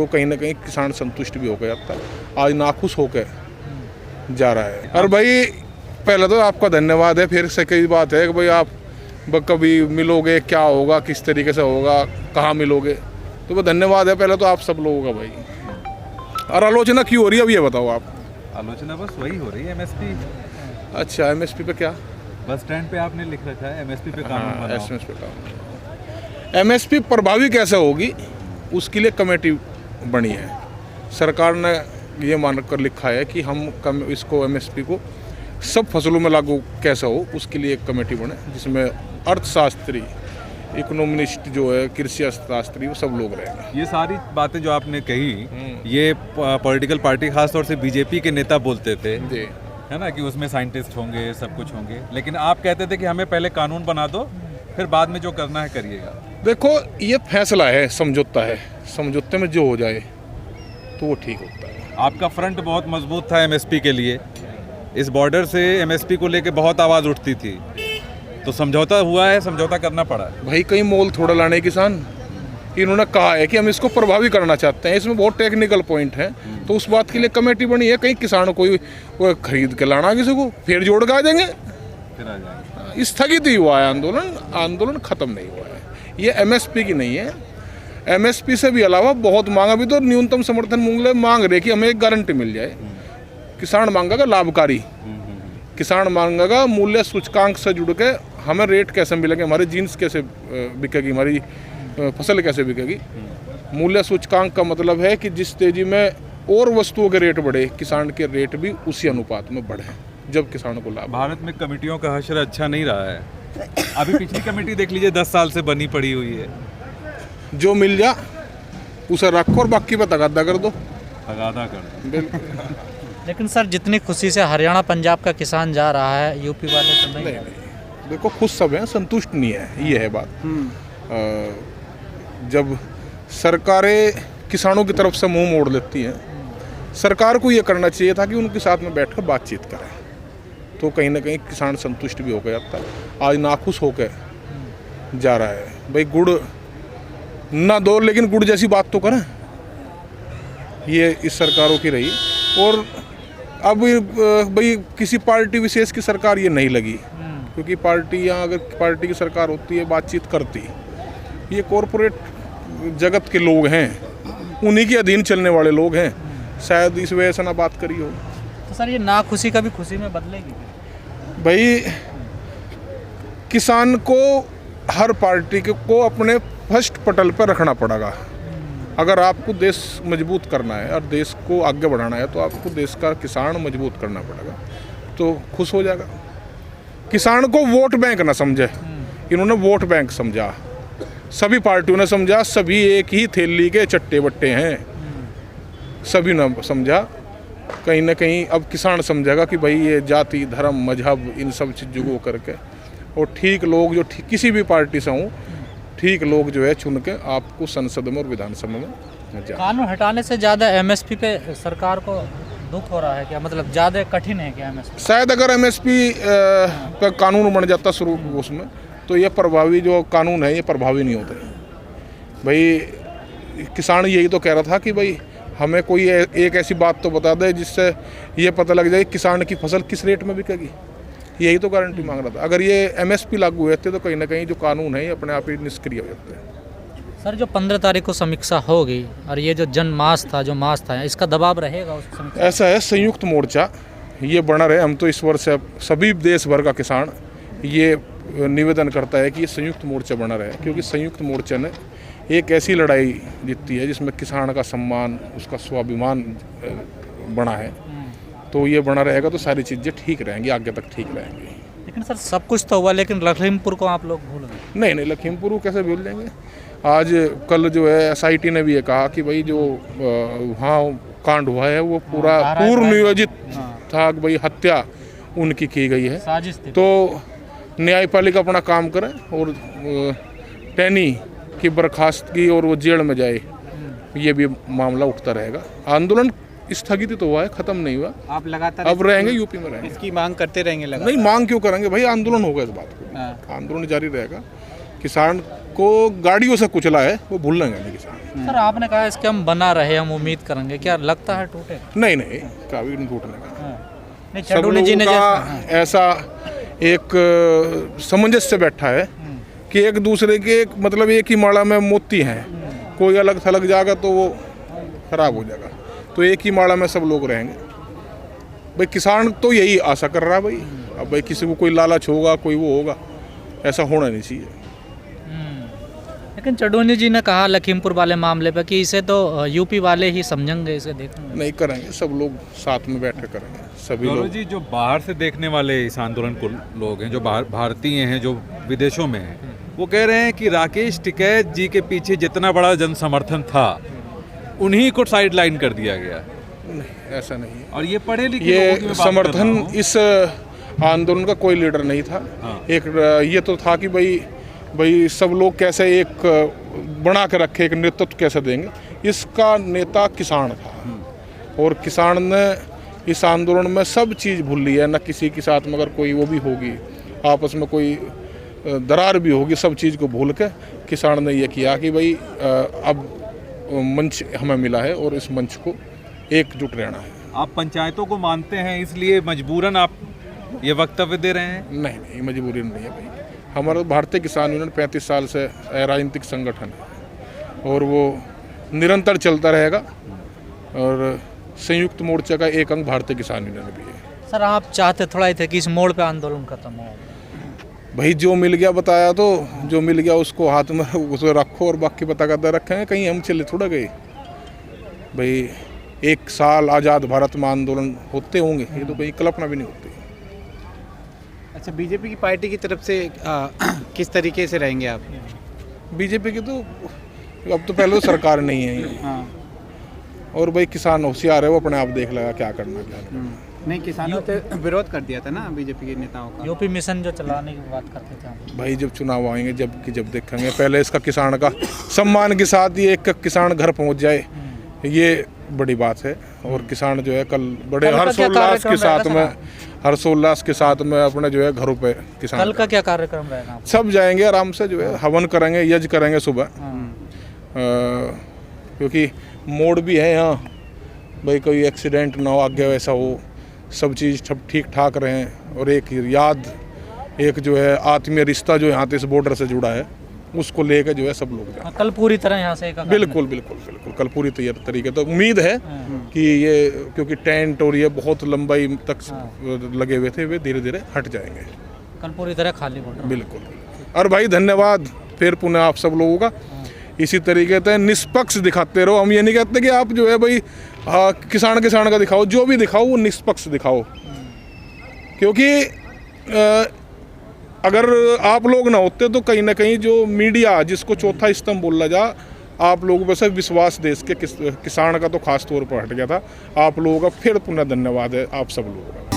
कहीं ना कहीं किसान संतुष्ट भी होकर जाता है, आज नाखुश होकर जा रहा है। और भाई पहले तो आपका धन्यवाद है, फिर से कई बात है कि भाई आप कभी मिलोगे, क्या होगा, किस तरीके से होगा, कहाँ मिलोगे, तो वो धन्यवाद है पहले तो आप सब लोगों का भाई। और आलोचना क्यों हो रही है अब ये बताओ आप? आलोचना बस वही हो रही है, एमएसपी। अच्छा, एमएसपी पे क्या? बस स्टैंड पे आपने लिख रखा है एमएसपी पे कानून बनाओ। एमएसपी पे काम, एमएसपी प्रभावी कैसे होगी उसके लिए कमेटी बनी है। सरकार ने ये मानकर लिखा है कि हम इसको एमएसपी को सब फसलों में लागू कैसे हो उसके लिए एक कमेटी बने, जिसमें अर्थशास्त्री, इकोनॉमिस्ट जो है, कृषि अर्थशास्त्री, वो सब लोग रहेंगे। ये सारी बातें जो आपने कही, ये पॉलिटिकल पार्टी खासतौर से बीजेपी के नेता बोलते थे जी, है ना, कि उसमें साइंटिस्ट होंगे, सब कुछ होंगे, लेकिन आप कहते थे कि हमें पहले कानून बना दो, फिर बाद में जो करना है करिएगा। देखो ये फैसला है, समझौता है, समझौते में जो हो जाए तो वो ठीक होता है। आपका फ्रंट बहुत मजबूत था एमएसपी के लिए, इस बॉर्डर से एमएसपी को लेके बहुत आवाज़ उठती थी, तो समझौता हुआ है, समझौता करना पड़ा। भाई कहीं मोल थोड़ा लाने किसान, इन्होंने कहा है कि हम इसको प्रभावी करना चाहते हैं, इसमें बहुत टेक्निकल पॉइंट है, तो उस बात के लिए कमेटी बनी है। कहीं किसानों को खरीद के लाना किसी को, फिर जोड़ के आ जाएंगे, फिर आ जाएंगे। स्थगित ही हुआ है आंदोलन खत्म नहीं हुआ है। ये एमएसपी की नहीं है, एमएसपी से भी अलावा बहुत मांग, अभी तो न्यूनतम समर्थन मूल्य मांग रहे कि हमें एक गारंटी मिल जाए। किसान मांगेगा लाभकारी, किसान मांगेगा मूल्य सूचकांक से जुड़ के हमें रेट कैसे मिलेंगे, हमारी जीन्स कैसे बिकेगी, हमारी फसल कैसे बिकेगी। मूल्य सूचकांक का मतलब है कि जिस तेजी में और वस्तुओं के रेट बढ़े, किसान के रेट भी उसी अनुपात में बढ़े, जब किसानों को लाभ। भारत में कमेटियों का हश्र अच्छा नहीं रहा है। अभी पिछली कमेटी देख लीजिए, 10 साल से बनी पड़ी हुई है। जो मिल जा उसे रखो और बाकी पे तगादा कर दो, तगादा कर दो। बिल्कुल। लेकिन सर जितनी खुशी से हरियाणा पंजाब का किसान जा रहा है, यूपी वाले तो नहीं। देखो खुश सब हैं, संतुष्ट नहीं है, ये है बात। जब सरकारें किसानों की तरफ से मुंह मोड़ लेती हैं, सरकार को ये करना चाहिए था कि उनके साथ में बैठकर बातचीत करें, तो कहीं ना कहीं किसान संतुष्ट भी होकर जाता है। आज नाखुश होकर जा रहा है। भाई गुड़ ना दो, लेकिन गुड़ जैसी बात तो करें, ये इस सरकारों की रही। और अब भाई किसी पार्टी विशेष की सरकार ये नहीं लगी, क्योंकि पार्टियां, अगर पार्टी की सरकार होती है बातचीत करती, ये कॉरपोरेट जगत के लोग हैं, उन्हीं के अधीन चलने वाले लोग हैं, शायद इस वजह से ना बात करी हो। तो सर ये नाखुशी कभी खुशी में बदलेगी? भाई किसान को हर पार्टी को अपने फर्स्ट पटल पर रखना पड़ेगा। अगर आपको देश मजबूत करना है और देश को आगे बढ़ाना है, तो आपको देश का किसान मजबूत करना पड़ेगा, तो खुश हो जाएगा। किसान को वोट बैंक ना समझे, इन्होंने वोट बैंक समझा, सभी पार्टियों ने समझा, सभी एक ही थैली के चट्टे बट्टे हैं, सभी ने समझा। कहीं ना कहीं अब किसान समझेगा कि भाई ये जाति, धर्म, मजहब, इन सब चीज़ों को करके, और ठीक लोग जो किसी भी पार्टी से हों, ठीक लोग जो है चुन के आपको संसद में और विधानसभा में कानून हटाने से ज़्यादा एमएसपी पे सरकार को दुख हो रहा है क्या? मतलब ज़्यादा कठिन है क्या एमएसपी? शायद अगर एमएसपी का कानून बन जाता शुरू उसमें, तो ये प्रभावी जो कानून है ये प्रभावी नहीं होते। भाई किसान यही तो कह रहा था कि भाई हमें कोई एक ऐसी बात तो बता दे जिससे ये पता लग जाए किसान की फसल किस रेट में बिकेगी, यही तो गारंटी मांग रहा था। अगर ये एमएसपी लागू हुए थे तो कहीं ना कहीं जो कानून है ये अपने आप ही निष्क्रिय हो जाते हैं। सर जो 15 तारीख को समीक्षा होगी, और ये जो जन मास था, इसका दबाव रहेगा उस समीक्षा? ऐसा है, संयुक्त मोर्चा ये बना रहे। हम तो इस वर्ष सभी देश भर का किसान ये निवेदन करता है कि ये संयुक्त मोर्चा बना रहे, क्योंकि संयुक्त मोर्चा ने एक ऐसी लड़ाई जीती है जिसमें किसान का सम्मान, उसका स्वाभिमान बना है। तो ये बना रहेगा तो सारी चीज़ें ठीक रहेंगी, आगे तक ठीक रहेंगी। लेकिन सर सब कुछ तो हुआ, लेकिन लखीमपुर को आप लोग भूल गए। नहीं, लखीमपुर को कैसे भूल जाएंगे। आज कल जो है एसआईटी ने भी ये कहा कि भाई जो वहाँ कांड हुआ है वो पूरा पूर्व नियोजित था, भाई हत्या उनकी की गई है। साजिश थी। तो न्यायपालिका अपना काम करे और टैनी की बर्खास्तगी और वो जेल में जाए, ये भी मामला उठता रहेगा। आंदोलन स्थगित तो हुआ है, खत्म नहीं हुआ। आप लगातार अब रहेंगे, यूपी में रहेंगे। इसकी मांग करते रहेंगे लगातार? नहीं, मांग क्यों करेंगे भाई, आंदोलन होगा इस बात को, आंदोलन जारी रहेगा। किसान को गाड़ियों से कुचला है वो भूलेंगे नहीं किसान। सर आपने कहा इसके हम बना रहे, हम उम्मीद करेंगे, क्या लगता है टूटे? नहीं कभी नहीं टूटने का। नहीं, सब चंडोनी जी ने लोगों का ऐसा एक सामंजस्य बैठा है कि एक दूसरे के मतलब एक ही माला में मोती हैं, कोई अलग थलग जाएगा तो वो खराब हो जाएगा, तो एक ही माला में सब लोग रहेंगे। भाई किसान तो यही आशा कर रहा है भाई। अब भाई किसी को कोई लालच होगा, कोई वो होगा, ऐसा होना नहीं चाहिए। लेकिन चंडोनी जी ने कहा लखीमपुर वाले मामले पे कि इसे तो यूपी वाले ही समझेंगे, इसे देखेंगे। नहीं करेंगे, सब लोग साथ में बैठ कर करेंगे, सभी गौरव लोग। जी, जो बाहर से देखने वाले इस आंदोलन को लोग हैं, जो भारतीय हैं, जो विदेशों में हैं, वो कह रहे हैं कि राकेश टिकैत जी के पीछे जितना बड़ा जन समर्थन था उन्हीं को साइड लाइन कर दिया गया। नहीं, ऐसा नहीं है। और ये पढ़े लिखे लोगों की ये मैं बात कर रहा समर्थन हूँ। इस आंदोलन का कोई लीडर नहीं था। हाँ। एक ये तो था कि भाई सब लोग कैसे एक बना के रखे, एक नेतृत्व कैसे देंगे। इसका नेता किसान था और किसान ने इस आंदोलन में सब चीज़ भूल ली है। न किसी के साथ में अगर कोई वो भी होगी, आपस में कोई दरार भी होगी, सब चीज़ को भूल के किसान ने ये किया कि भाई अब मंच हमें मिला है और इस मंच को एकजुट रहना है। आप पंचायतों को मानते हैं, इसलिए मजबूरन आप ये वक्तव्य दे रहे हैं? नहीं, मजबूरी नहीं है भाई। हमारा भारतीय किसान यूनियन 35 साल से राजनीतिक संगठन है और वो निरंतर चलता रहेगा और संयुक्त मोर्चा का एक अंग भारतीय किसान यूनियन भी है। सर आप चाहते थोड़ा ही थे कि इस मोड़ पे आंदोलन खत्म हो। भाई जो मिल गया बताया, तो जो मिल गया उसको हाथ में उसे रखो और बाकी पता करते रखेंगे। कहीं हम चले थोड़ा गए भाई। 1 साल आज़ाद भारत में आंदोलन होते होंगे, ये तो कहीं कल्पना भी नहीं होती। अच्छा, बीजेपी की पार्टी की तरफ से किस तरीके से रहेंगे आप? बीजेपी की तो अब तो पहले तो सरकार नहीं है ये। हाँ। और भाई किसान होशियार है, वो अपने आप देख लेगा क्या करना क्या नहीं। नहीं, किसानों ने विरोध कर दिया था ना बीजेपी के नेताओं का। यूपी मिशन जो चलाने की बात करते थे हम। भाई जब चुनाव आएंगे, जब देखेंगे, पहले इसका किसान का सम्मान के साथ ये एक किसान घर पहुंच जाए, ये बड़ी बात है। और किसान जो है कल बड़े हर्षोल्लास के साथ में अपने जो है घरों पे किसान कल का क्या कार्यक्रम रहेगा? सब जाएंगे आराम से, जो है हवन करेंगे, यज्ञ करेंगे सुबह। क्योंकि मोड़ भी है यहाँ भाई, कोई एक्सीडेंट ना हो, आगे वैसा हो, सब चीज़ ठीक ठाक रहें। और एक याद, एक जो है आत्मीय रिश्ता जो यहाँ से इस बॉर्डर से जुड़ा है, उसको लेकर जो है सब लोग जाएं। कल पूरी तरह यहाँ से बिल्कुल कल पूरी तैयार तरीके। तो उम्मीद है कि ये, क्योंकि टेंट और ये बहुत लंबाई तक लगे हुए थे, वे धीरे धीरे हट जाएंगे। कल पूरी तरह खाली बॉर्डर। बिल्कुल। और भाई धन्यवाद फिर पुनः आप सब लोगों का। इसी तरीके से निष्पक्ष दिखाते रहो। हम ये नहीं कहते कि आप जो है भाई किसान का दिखाओ, जो भी दिखाओ वो निष्पक्ष दिखाओ। क्योंकि अगर आप लोग ना होते तो कहीं ना कहीं जो मीडिया, जिसको चौथा स्तंभ बोला जा, आप लोगों पर से विश्वास देश के किसान का तो खास तौर पर हट गया था। आप लोगों का फिर पुनः धन्यवाद है आप सब लोगों का।